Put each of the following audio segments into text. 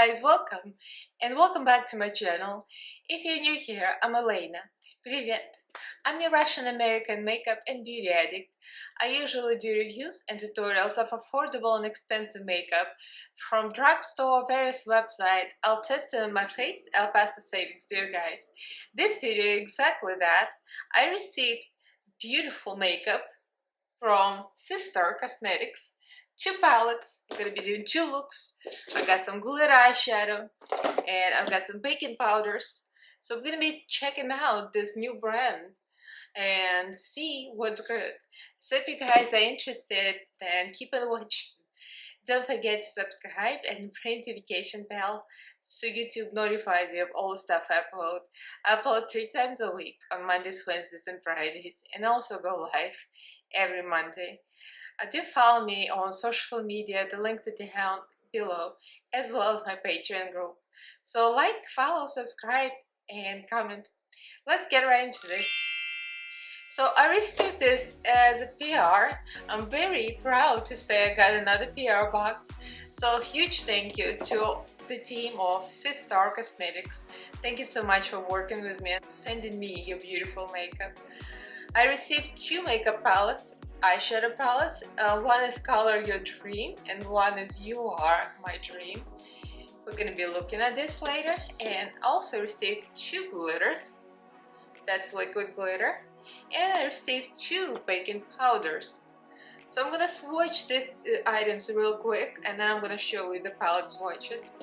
guys, welcome and welcome back to my channel. If you're new here, I'm Elaina. Привет! I'm a Russian-American makeup and beauty addict. I usually do reviews and tutorials of affordable and expensive makeup from drugstore, various websites. I'll test it on my face, I'll pass the savings to you guys. This video is exactly that. I received beautiful makeup from Sistar Cosmetics. 2 palettes. I'm gonna be doing 2 looks. I got some glitter eyeshadow and I've got some baking powders. So I'm gonna be checking out this new brand and see what's good. So if you guys are interested, then keep on watching. Don't forget to subscribe and ring the notification bell so YouTube notifies you of all the stuff I upload. I upload 3 times a week on Mondays, Wednesdays and Fridays, and also go live every Monday. Do follow me on social media, the links are down below, as well as my Patreon group. So like, follow, subscribe, and comment. Let's get right into this. So I received this as a PR. I'm very proud to say I got another PR box. So huge thank you to the team of Sistar Cosmetics. Thank you so much for working with me and sending me your beautiful makeup. I received 2 makeup palettes, eyeshadow palettes. One is Color Your Dream and one is You Are My Dream. We're gonna be looking at this later. And also received 2 glitters. That's liquid glitter. And I received 2 baking powders. So I'm gonna swatch these items real quick and then I'm gonna show you the palette swatches.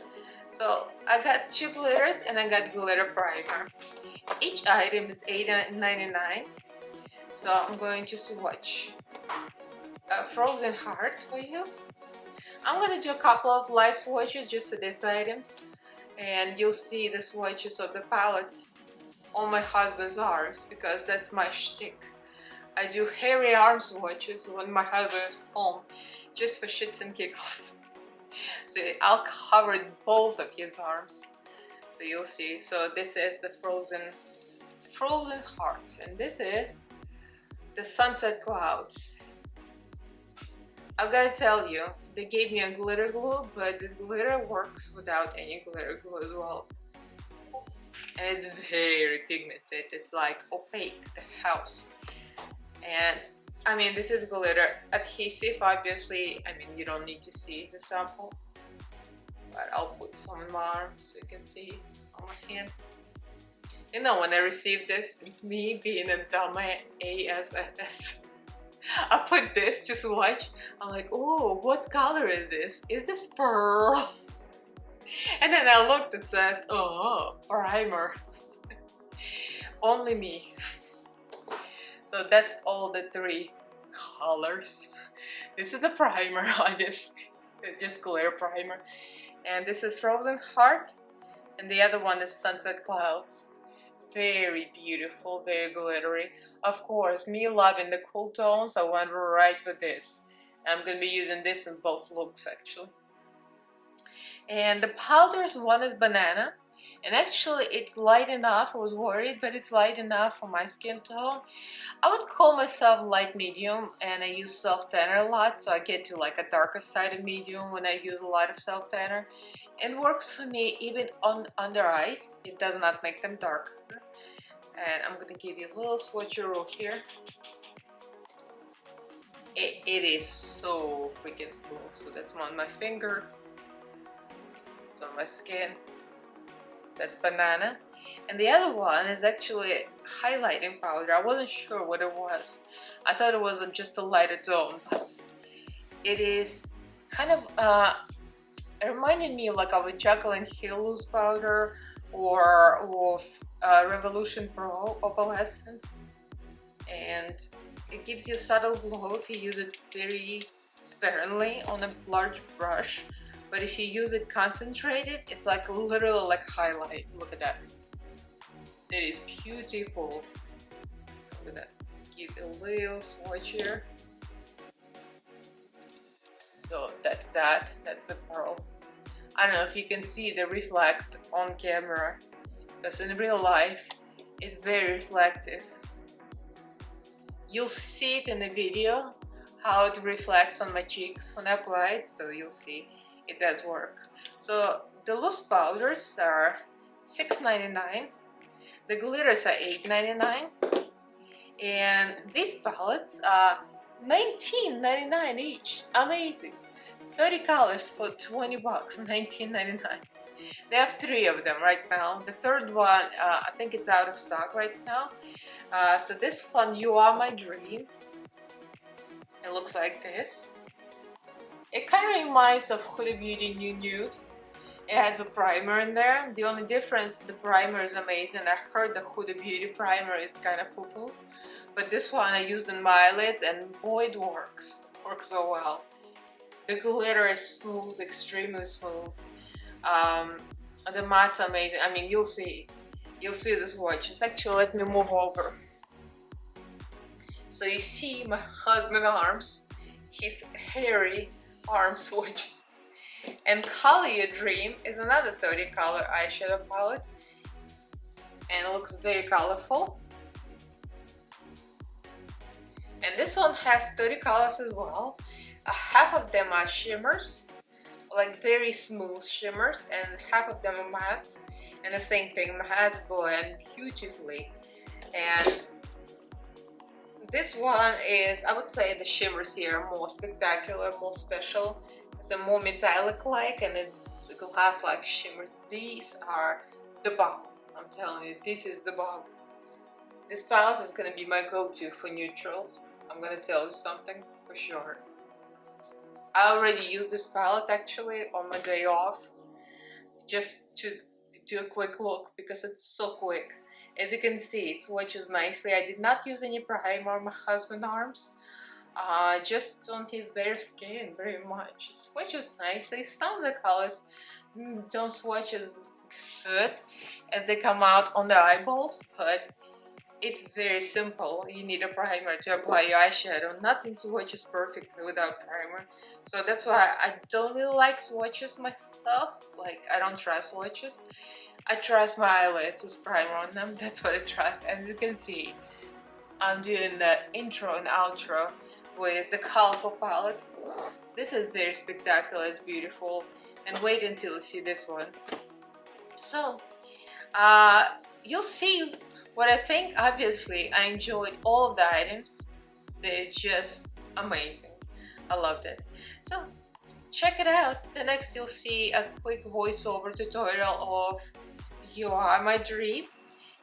So I got 2 glitters and I got glitter primer. Each item is $8.99. So I'm going to swatch a Frozen Heart for you. I'm going to do a couple of live swatches just for these items. And you'll see the swatches of the palettes on my husband's arms because that's my shtick. I do hairy arm swatches when my husband is home just for shits and giggles. So I'll cover both of his arms. So you'll see. So this is the Frozen Heart and this is the Sunset Clouds. I've got to tell you, they gave me a glitter glue, but this glitter works without any glitter glue as well. And it's very pigmented. It's like Opaque, the house. And I mean, this is glitter adhesive, obviously. I mean, you don't need to see the sample, but I'll put some in my arm so you can see on my hand. You know, when I received this, me being a dummy ASS, I put this to swatch. I'm like, oh, what color is this? Is this pearl? And then I looked, it says, oh, primer. Only me. So that's all the 3 colors. This is the primer, obviously. It's just glitter primer. And this is Frozen Heart. And the other one is Sunset Clouds. Very beautiful, very glittery. Of course, me loving the cool tones, I went right with this. I'm going to be using this in both looks actually. And the powders, one is Banana. And actually it's light enough, I was worried, but it's light enough for my skin tone. I would call myself light medium and I use self-tanner a lot, so I get to like a darker side of medium when I use a lot of self-tanner. It works for me even on under eyes. It does not make them darker. And I'm gonna give you a little swatcheroo here. It is so freaking smooth. So that's on my finger. It's on my skin. That's Banana. And the other one is actually highlighting powder. I wasn't sure what it was. I thought it was just a lighter tone, but it is kind of it reminded me like of a Jacqueline Hill loose powder or of Revolution Pro opalescent, and it gives you a subtle glow if you use it very sparingly on a large brush, but if you use it concentrated, it's like literally like highlight. Look at that. It is beautiful. Look at that. Give it a little swatch here. So that's that. That's the pearl. I don't know if you can see the reflect on camera, because in real life it's very reflective. You'll see it in the video how it reflects on my cheeks when I apply it, so you'll see it does work. So The loose powders are $6.99. The glitters are $8.99. And these palettes are $19.99 each. Amazing! 30 colors for 20 bucks, $19.99. They have 3 of them right now. The third one, I think it's out of stock right now. So this one, You Are My Dream. It looks like this. It kind of reminds of Huda Beauty New Nude. It has a primer in there. The only difference, the primer is amazing. I heard the Huda Beauty primer is kind of poo-poo. But this one I used on my eyelids and boy, it works. It works so well. The glitter is smooth, extremely smooth. The matte's amazing. I mean, you'll see the swatches. Actually, let me move over. So you see my husband's arms, his hairy arm swatches. And Color Your Dream is another 30 color eyeshadow palette, and it looks very colorful. And this one has 30 colors as well. Half of them are shimmers, like very smooth shimmers, and half of them are mattes. And the same thing, mattes blend beautifully. And this one is, I would say, the shimmers here are more spectacular, more special. It's a more metallic-like, and it glass-like shimmers. These are the bomb. I'm telling you, this is the bomb. This palette is gonna be my go-to for neutrals. I'm gonna tell you something for sure. I already used this palette actually on my day off, just to do a quick look because it's so quick. As you can see, it swatches nicely. I did not use any primer on my husband's arms, just on his bare skin, very much. It swatches nicely. Some of the colors don't swatch as good as they come out on the eyeballs, but it's very simple. You need a primer to apply your eyeshadow. Nothing swatches perfectly without primer. So that's why I don't really like swatches myself. Like, I don't trust swatches. I trust my eyelids with primer on them. That's what I trust. As you can see, I'm doing the intro and outro with the colorful palette. This is very spectacular. It's beautiful. And wait until you see this one. So, you'll see what I think. Obviously, I enjoyed all of the items. They're just amazing. I loved it. So, check it out. The next you'll see a quick voiceover tutorial of You Are My Dream.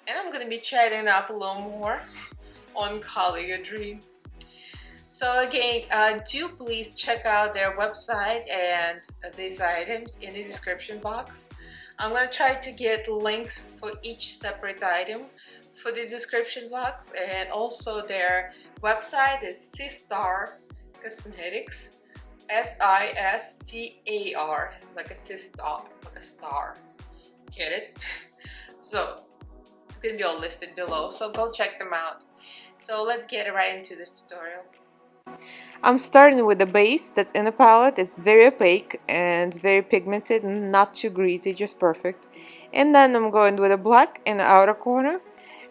And I'm gonna be chatting up a little more on Color Your Dream. So again, do please check out their website and these items in the description box. I'm gonna try to get links for each separate item for the description box, and also their website is Sistar Cosmetics, S-I-S-T-A-R, like a sister, like a star. Get it? So it's gonna be all listed below, so go check them out. So let's get right into this tutorial. I'm starting with the base that's in the palette. It's very opaque and it's very pigmented, not too greasy, just perfect. And then I'm going with a black in the outer corner.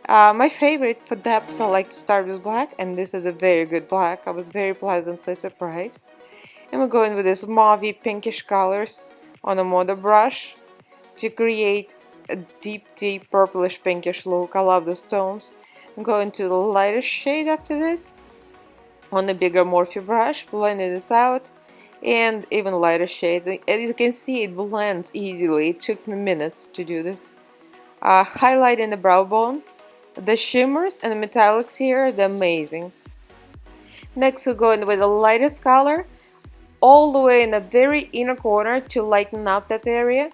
My favorite for depths, I like to start with black, and this is a very good black. I was very pleasantly surprised. And we're going with this mauvey pinkish colors on a model brush to create a deep purplish pinkish look. I love those tones. I'm going to the lighter shade after this on a bigger Morphe brush, blending this out, and even lighter shade. As you can see, it blends easily. It took me minutes to do this. Highlighting the brow bone. The shimmers and the metallics here, they're amazing. Next we're going with the lightest color all the way in the very inner corner to lighten up that area,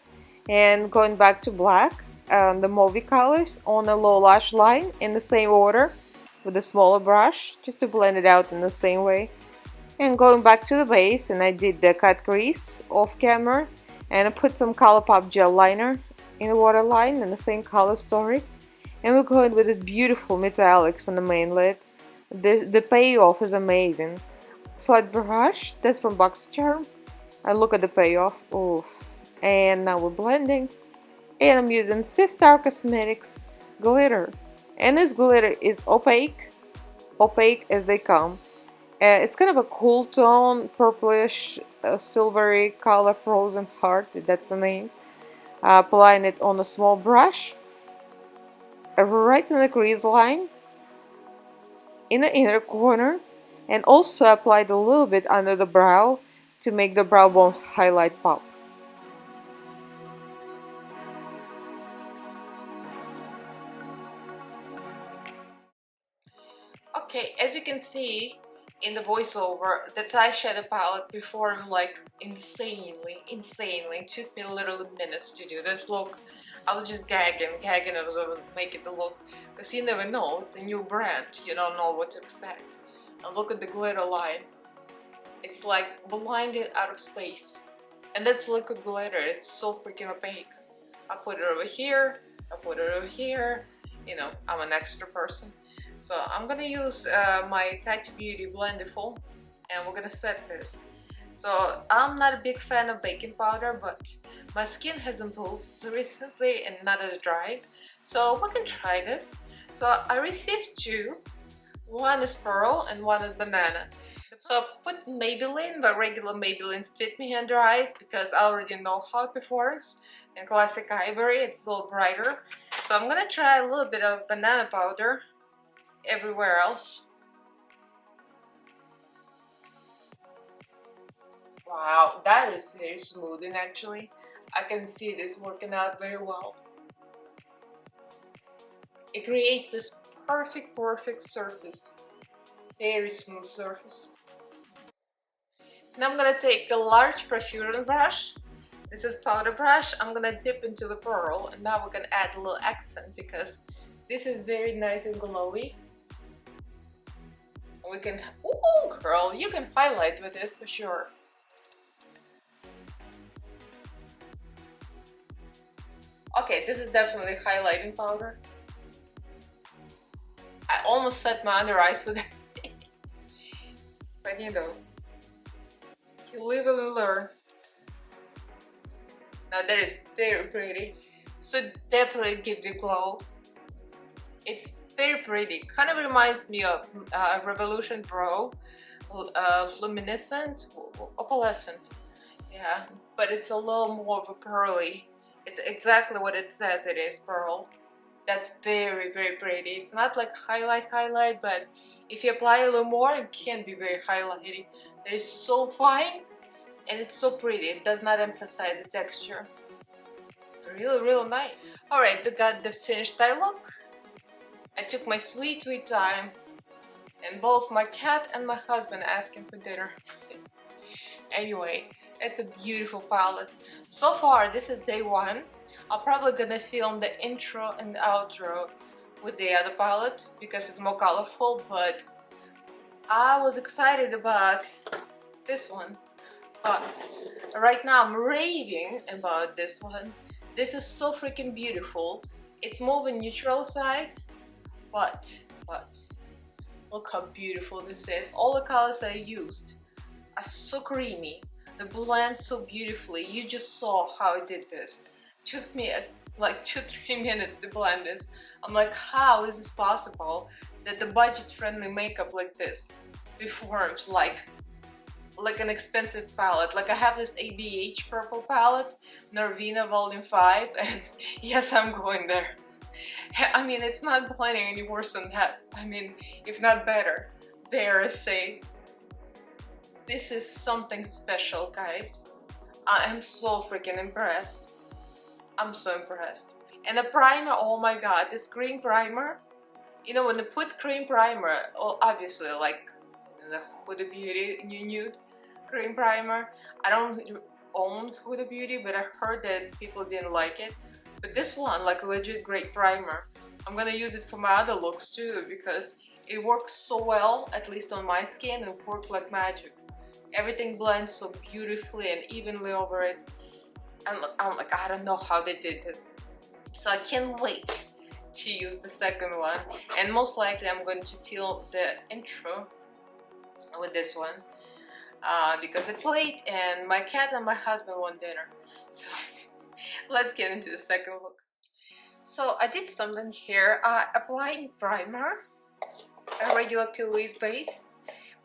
and going back to black, the mauvey colors on the low lash line in the same order with a smaller brush, just to blend it out in the same way. And going back to the base, and I did the cut crease off camera, and I put some ColourPop gel liner in the waterline in the same color story. And we're going with this beautiful metallics on the main lid. The payoff is amazing. Flat brush, that's from BoxyCharm. And look at the payoff. Oof. And now we're blending. And I'm using Sistar Cosmetics glitter. And this glitter is opaque. Opaque as they come. It's kind of a cool tone, purplish, silvery color, frozen heart. That's the name. applying it on a small brush, right in the crease line, in the inner corner, and also applied a little bit under the brow to make the brow bone highlight pop. Okay, as you can see in the voiceover, that eyeshadow palette performed like insanely. It took me literally minutes to do this look. I was just gagging as I was making the look, because you never know, it's a new brand, you don't know what to expect. And look at the glitter line. It's like blinded out of space. And that's liquid glitter, it's so freaking opaque. I put it over here, I put it over here, you know, I'm an extra person. So I'm gonna use my Tati Beauty Blendiful, and we're gonna set this. So I'm not a big fan of baking powder, but my skin has improved recently and not as dry, so we can try this. So I received two. One is pearl and one is banana. So I put Maybelline, but regular Maybelline Fit Me under eyes because I already know how it performs. And classic ivory, it's a little brighter. So I'm gonna try a little bit of banana powder everywhere else. Wow, that is very smoothing actually. I can see this working out very well. It creates this perfect surface. Very smooth surface. Now I'm gonna take the large perfume brush. This is powder brush. I'm gonna dip into the pearl, and now we're gonna add a little accent because this is very nice and glowy. We can, ooh girl, you can highlight with this for sure. Okay, this is definitely highlighting powder. I almost set my under eyes with it. But you know, you live and learn. Now that is very pretty. So definitely gives you glow. It's very pretty. Kind of reminds me of Revolution Pro, luminescent, opalescent. Yeah, but it's a little more of a pearly. It's exactly what it says it is, pearl. That's very pretty. It's not like highlight, but if you apply a little more, it can be very highlighty. It is so fine and it's so pretty. It does not emphasize the texture. Really nice. Alright, we got the finished eye look. I took my sweet time, and both my cat and my husband asking for dinner. Anyway, it's a beautiful palette. So far, this is day one. I'm probably gonna film the intro and outro with the other palette because it's more colorful, but I was excited about this one. But right now I'm raving about this one. This is so freaking beautiful. It's more of a neutral side, but look how beautiful this is. All the colors I used are so creamy. They blend so beautifully. You just saw how I did this. Took me like 2-3 minutes to blend this. I'm like, how is this possible that the budget-friendly makeup like this performs like an expensive palette? Like I have this ABH purple palette, Norvina Volume 5, and yes, I'm going there. I mean, it's not blending any worse than that. I mean, if not better. Dare I say, this is something special, guys. I am so freaking impressed. I'm so impressed. And the primer, oh my god, this cream primer. You know, when you put cream primer, well, obviously like the Huda Beauty Nude cream primer. I don't own Huda Beauty, but I heard that people didn't like it. But this one, like legit great primer. I'm gonna use it for my other looks too because it works so well, at least on my skin. It worked like magic. Everything blends so beautifully and evenly over it. And I'm like, I don't know how they did this. So I can't wait to use the second one. And most likely I'm going to film the intro with this one because it's late and my cat and my husband want dinner. So let's get into the second look. So I did something here. Applying primer, a regular Pillows base,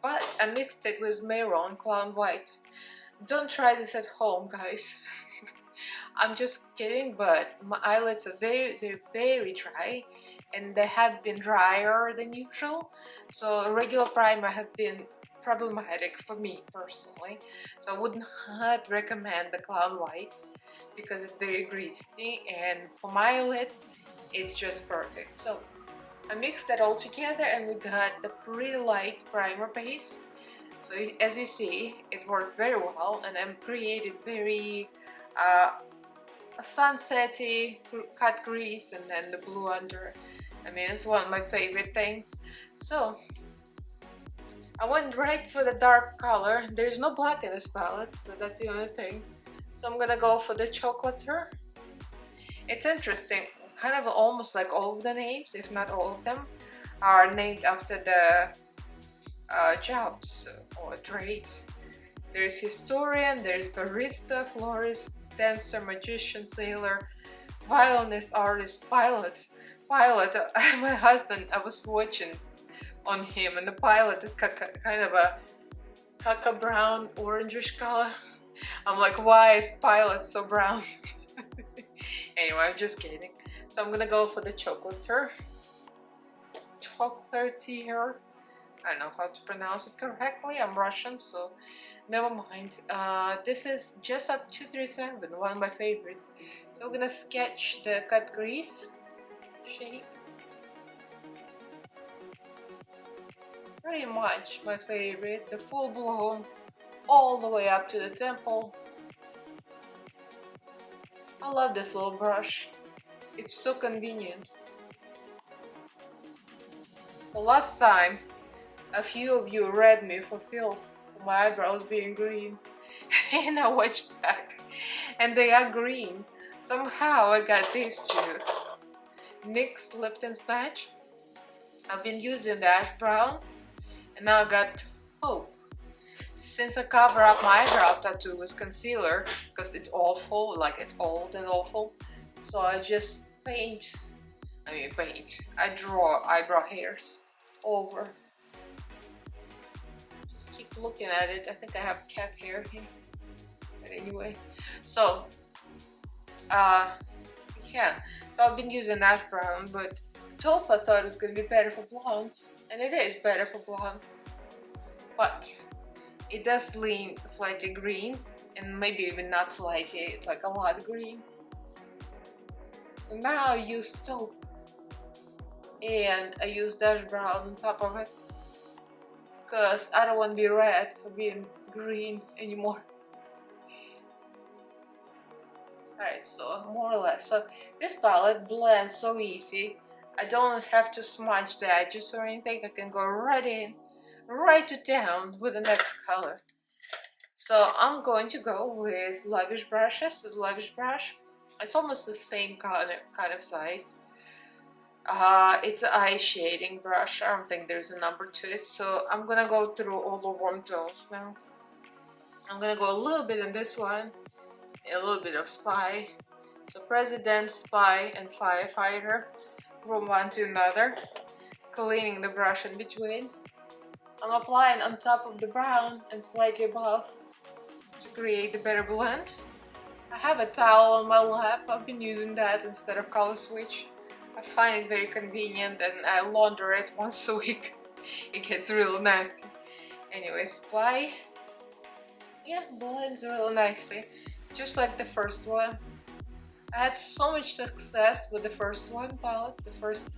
but I mixed it with Maroon Clown White. Don't try this at home, guys. I'm just kidding, but my eyelids are very dry, and they have been drier than usual, so a regular primer have been problematic for me personally. So I would not recommend the Cloud White because it's very greasy, and for my eyelids it's just perfect. So I mixed that all together and we got the pretty light primer base. So as you see, it worked very well, and I'm created very sunsetty cut crease and then the blue under. I mean, it's one of my favorite things. So I went right for the dark color. There's no black in this palette, so that's the only thing. So I'm gonna go for the chocolater. It's interesting, kind of almost like all of the names, if not all of them, are named after the jobs or trades. There's historian, there's barista, florist, dancer, magician, sailor, violinist, artist, pilot. Pilot, my husband, I was watching on him, and the pilot is kind of a caca brown, orangish color. I'm like, why is pilot so brown? Anyway, I'm just kidding. So I'm gonna go for the chocolater. Chocolatier. I don't know how to pronounce it correctly. I'm Russian, so never mind. This is Jessup 237, one of my favorites. So I'm gonna sketch the cut crease shape. Pretty much my favorite, the full blown all the way up to the temple. I love this little brush. It's so convenient. So last time, a few of you read me for filth for my eyebrows being green, and I watched back, and they are green. Somehow I got these two. NYX Lipton Snatch. I've been using the ash brown, and now I got Hope. Since I cover up my eyebrow tattoo with concealer, because it's awful, like it's old and awful, so I just I draw eyebrow hairs over. Just keep looking at it. I think I have cat hair here. But anyway, so yeah, so I've been using ash brown, but taupe I thought it was gonna be better for blondes, and it is better for blondes, but it does lean slightly green, and maybe even not slightly, like a lot green. So now I use taupe, and I use dash brown on top of it, because I don't want to be red for being green anymore. Alright, so more or less. So this palette blends so easy. I don't have to smudge the edges or anything. I can go right in, right to town with the next color. So I'm going to go with lavish brushes. Lavish brush. It's almost the same kind of size. It's an eye shading brush. I don't think there's a number to it. So I'm gonna go through all the warm tones now. I'm gonna go a little bit in this one, a little bit of Spy. So President, Spy, and Firefighter from one to another, cleaning the brush in between. I'm applying on top of the brown and slightly above to create the better blend. I have a towel on my lap. I've been using that instead of color switch. I find it very convenient, and I launder it once a week. It gets real nasty. Anyway, Spy. Yeah, blends real nicely, just like the first one. I had so much success with the first one palette, the first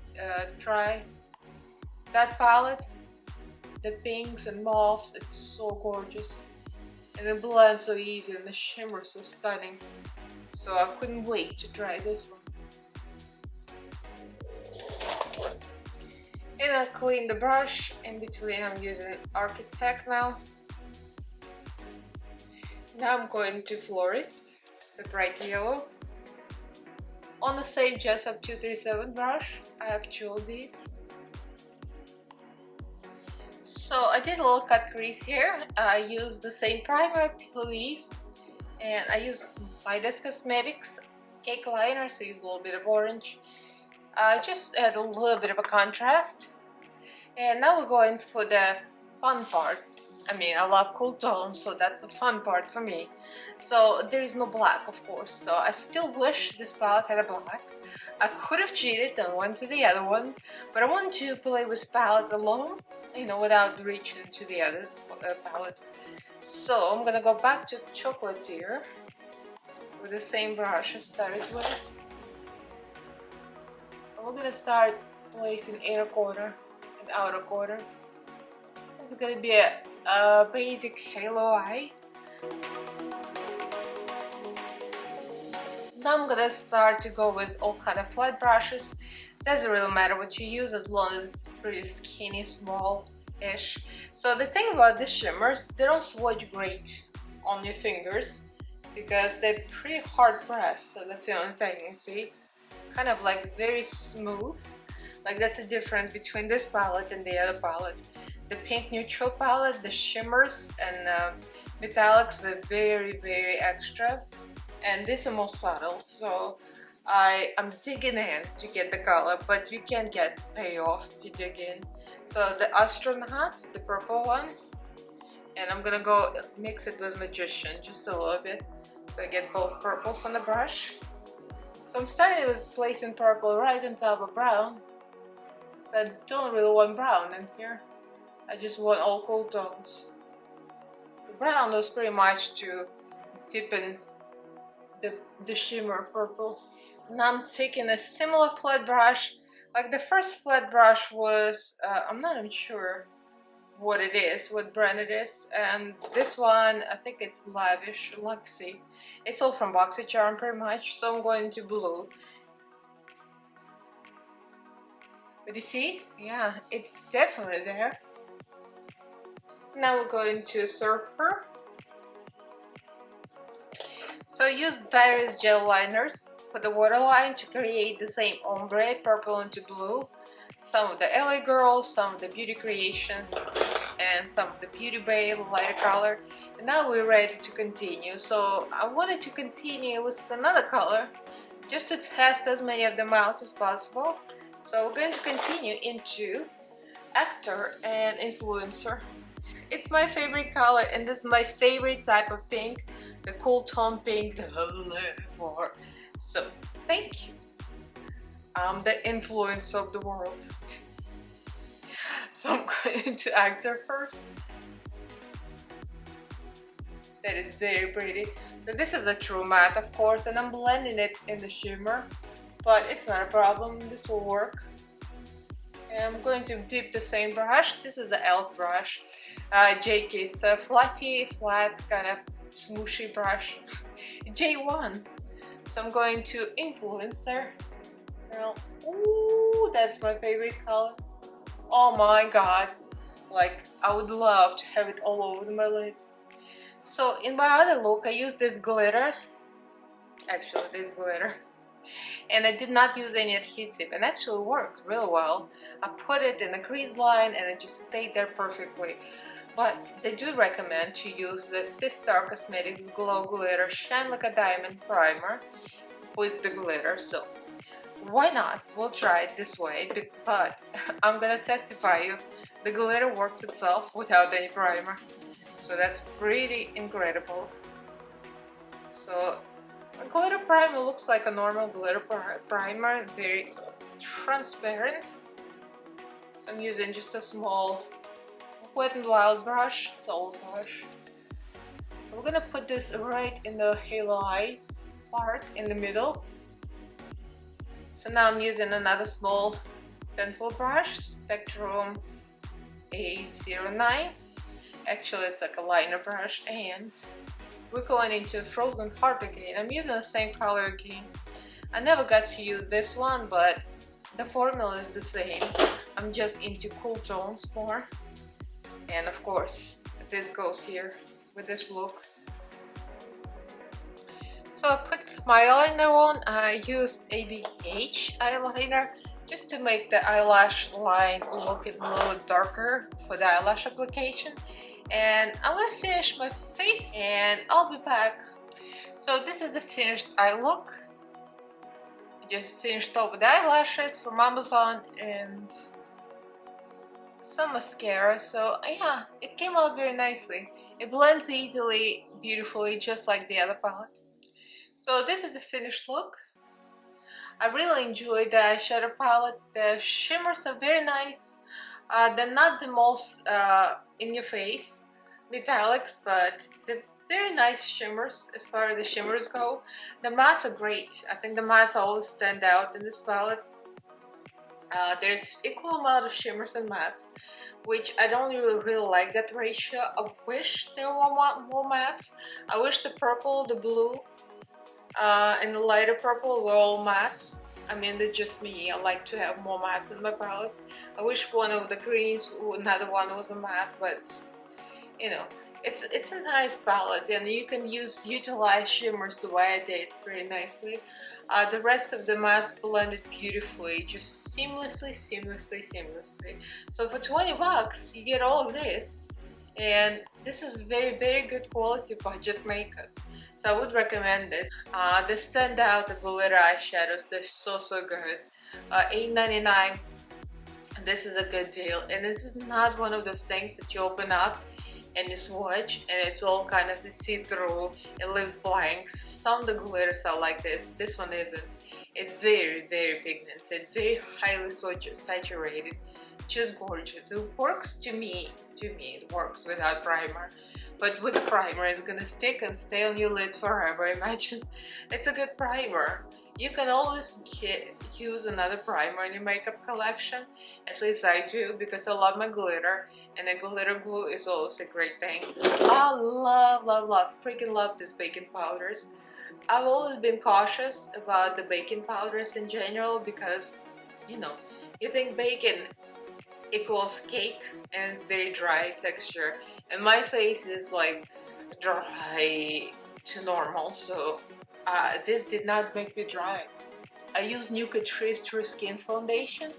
try. That palette, the pinks and mauves, it's so gorgeous. And it blends so easy, and the shimmers are stunning. So I couldn't wait to try this one. And I clean the brush in between. I'm using Architect now. Now I'm going to Florist, the bright yellow. On the same Jessup 237 brush, I have two of these. So I did a little cut crease here. I used the same primer, Please, and I used Sistar Cosmetics cake liner, so I used a little bit of orange. Just add a little bit of a contrast. And now we're going for the fun part. I mean, I love cool tones, so that's the fun part for me. So there is no black, of course, so I still wish this palette had a black. I could have cheated and went to the other one, but I want to play with palette alone, you know, without reaching to the other palette. So I'm gonna go back to Chocolatier with the same brush I started with. And we're gonna start placing inner corner and outer corner. This is gonna be a basic halo eye. Now I'm gonna start to go with all kind of flat brushes. Doesn't really matter what you use as long as it's pretty skinny, small-ish. So the thing about the shimmers, they don't swatch great on your fingers because they're pretty hard pressed, so that's the only thing, you see? Kind of like very smooth. Like that's the difference between this palette and the other palette. The pink neutral palette, the shimmers and metallics were very, very extra, and this is more subtle, so I'm digging in to get the color, but you can get payoff if you dig in. So the astronaut, the purple one, and I'm gonna go mix it with magician just a little bit, so I get both purples on the brush. So I'm starting with placing purple right on top of brown, so I don't really want brown in here. I just want all cool tones. The brown was pretty much to dip in the shimmer purple. Now I'm taking a similar flat brush. Like the first flat brush was, I'm not even sure what it is, what brand it is. And this one, I think it's Lavish, Luxy. It's all from BoxyCharm pretty much, so I'm going to blue. But you see? Yeah, it's definitely there. Now we're going to Surfer. So I used various gel liners for the waterline to create the same ombre, purple into blue. Some of the LA Girls, some of the Beauty Creations, and some of the Beauty Bay, lighter color. And now we're ready to continue. So I wanted to continue with another color, just to test as many of them out as possible. So we're going to continue into Actor and Influencer. It's my favorite color, and this is my favorite type of pink, the cool tone pink that I live for. So thank you. I'm the influence of the world. So I'm going to Actor first. That is very pretty. So this is a true matte, of course, and I'm blending it in the shimmer, but it's not a problem, this will work. And I'm going to dip the same brush. This is the e.l.f. brush. Jake is a fluffy, flat, kind of smooshy brush. J1. So I'm going to Influencer. Well, ooh, that's my favorite color. Oh my god. Like, I would love to have it all over my lid. So in my other look, I used this glitter. Actually, this glitter. And I did not use any adhesive, and actually worked real well. I put it in the crease line and it just stayed there perfectly. But they do recommend to use the Sistar Cosmetics Glow Glitter Shine Like a Diamond Primer with the glitter, so why not? We'll try it this way, but I'm gonna testify you, the glitter works itself without any primer. So that's pretty incredible. So a glitter primer looks like a normal glitter primer, very transparent. So I'm using just a small Wet n Wild brush, tall brush. We're gonna put this right in the halo eye part in the middle. So now I'm using another small pencil brush, Spectrum A09. Actually, it's like a liner brush, and we're going into Frozen Heart again. I'm using the same color again. I never got to use this one, but the formula is the same. I'm just into cool tones more. And of course, this goes here with this look. So I put my eyeliner on. I used ABH eyeliner just to make the eyelash line look a little darker for the eyelash application. And I'm gonna finish my face and I'll be back. So this is the finished eye look. I just finished off with the eyelashes from Amazon, and some mascara. So yeah, it came out very nicely. It blends easily, beautifully, just like the other palette. So this is the finished look. I really enjoyed the eyeshadow palette. The shimmers are very nice. They're not the most in your face metallics, but they're very nice shimmers as far as the shimmers go. The mattes are great. I think the mattes always stand out in this palette. There's equal amount of shimmers and mattes, which I don't really like that ratio. I wish there were more mattes. I wish the purple, the blue, and the lighter purple were all mattes. I mean, that's just me. I like to have more mattes in my palettes. I wish one of the greens, another one was a matte, but you know, it's a nice palette, and you can utilize shimmers the way I did pretty nicely. The rest of the mattes blended beautifully, just seamlessly. So for 20 bucks, you get all of this, and this is very good quality budget makeup. So I would recommend this. The standout glitter eyeshadows, they're so good. $8.99. This is a good deal, and this is not one of those things that you open up and you swatch and it's all kind of see-through, it leaves blanks. Some of the glitters are like this one isn't. It's very pigmented, very highly saturated, just gorgeous. It works to me it works without primer, but with the primer it's gonna stick and stay on your lids forever. Imagine. It's a good primer. You can always use another primer in your makeup collection. At least I do, because I love my glitter, and the glitter glue is always a great thing. I freaking love these baking powders. I've always been cautious about the baking powders in general because, you know, you think bacon equals cake and it's very dry texture, and my face is like dry to normal, so this did not make me dry. I use Nuka-Tree's True Skin foundation,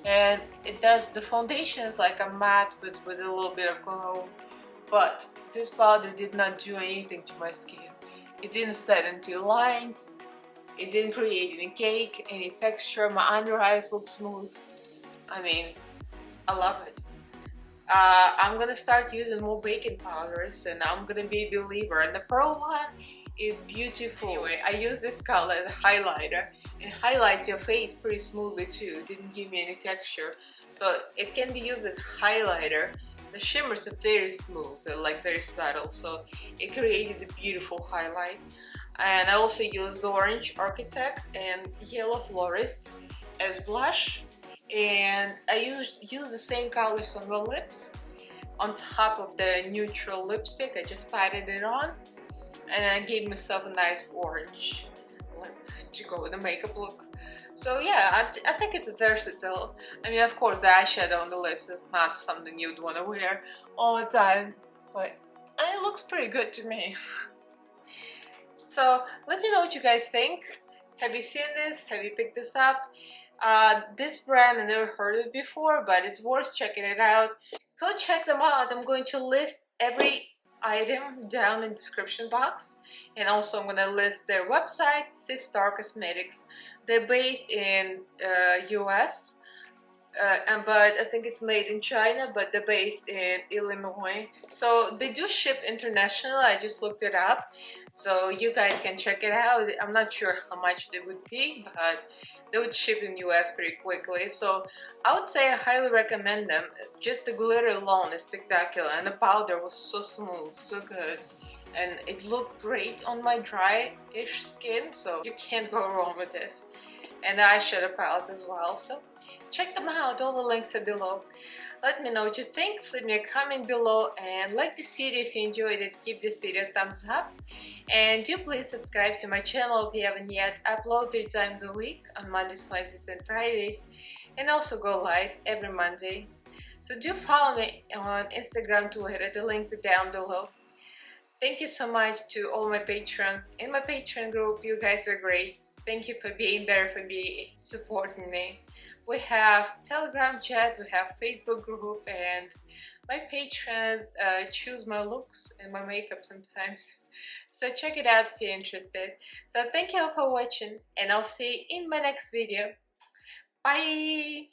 and the foundation is like a matte with a little bit of glow, but this powder did not do anything to my skin. It didn't set into lines, it didn't create any cake, any texture. My under eyes look smooth. I mean, I love it. I'm gonna start using more baking powders, and I'm gonna be a believer. And the pearl one is beautiful. Anyway, I use this color as a highlighter. It highlights your face pretty smoothly too. It didn't give me any texture, so it can be used as highlighter. The shimmers are very smooth, they're like very subtle, so it created a beautiful highlight. And I also used Orange Architect and Yellow Florist as blush, and I use the same colors on the lips. On top of the neutral lipstick, I just patted it on, and I gave myself a nice orange lip to go with the makeup look. So yeah, I think it's versatile. I mean, of course, the eyeshadow on the lips is not something you'd want to wear all the time, but it looks pretty good to me. So let me know what you guys think. Have you seen this? Have you picked this up? This brand I never heard of before, but it's worth checking it out. Go check them out. I'm going to list every item down in the description box, and also I'm going to list their website, Sistar Cosmetics. They're based in US, but I think it's made in China, but they're based in Illinois. So they do ship internationally. I just looked it up, so you guys can check it out. I'm not sure how much they would be, but they would ship in US pretty quickly. So I would say I highly recommend them. Just the glitter alone is spectacular, and the powder was so smooth, so good, and it looked great on my dry-ish skin, so you can't go wrong with this. And the eyeshadow palettes as well, so check them out. All the links are below. Let me know what you think, leave me a comment below, and like this video if you enjoyed it. Give this video a thumbs up, and do please subscribe to my channel if you haven't yet. I upload 3 times a week on Mondays, Wednesdays and Fridays, and also go live every Monday. So do follow me on Instagram, Twitter, the links are down below. Thank you so much to all my patrons in my Patreon group. You guys are great. Thank you for being there, for supporting me. We have Telegram chat, we have Facebook group, and my patrons choose my looks and my makeup sometimes. So check it out if you're interested. So thank you all for watching, and I'll see you in my next video. Bye!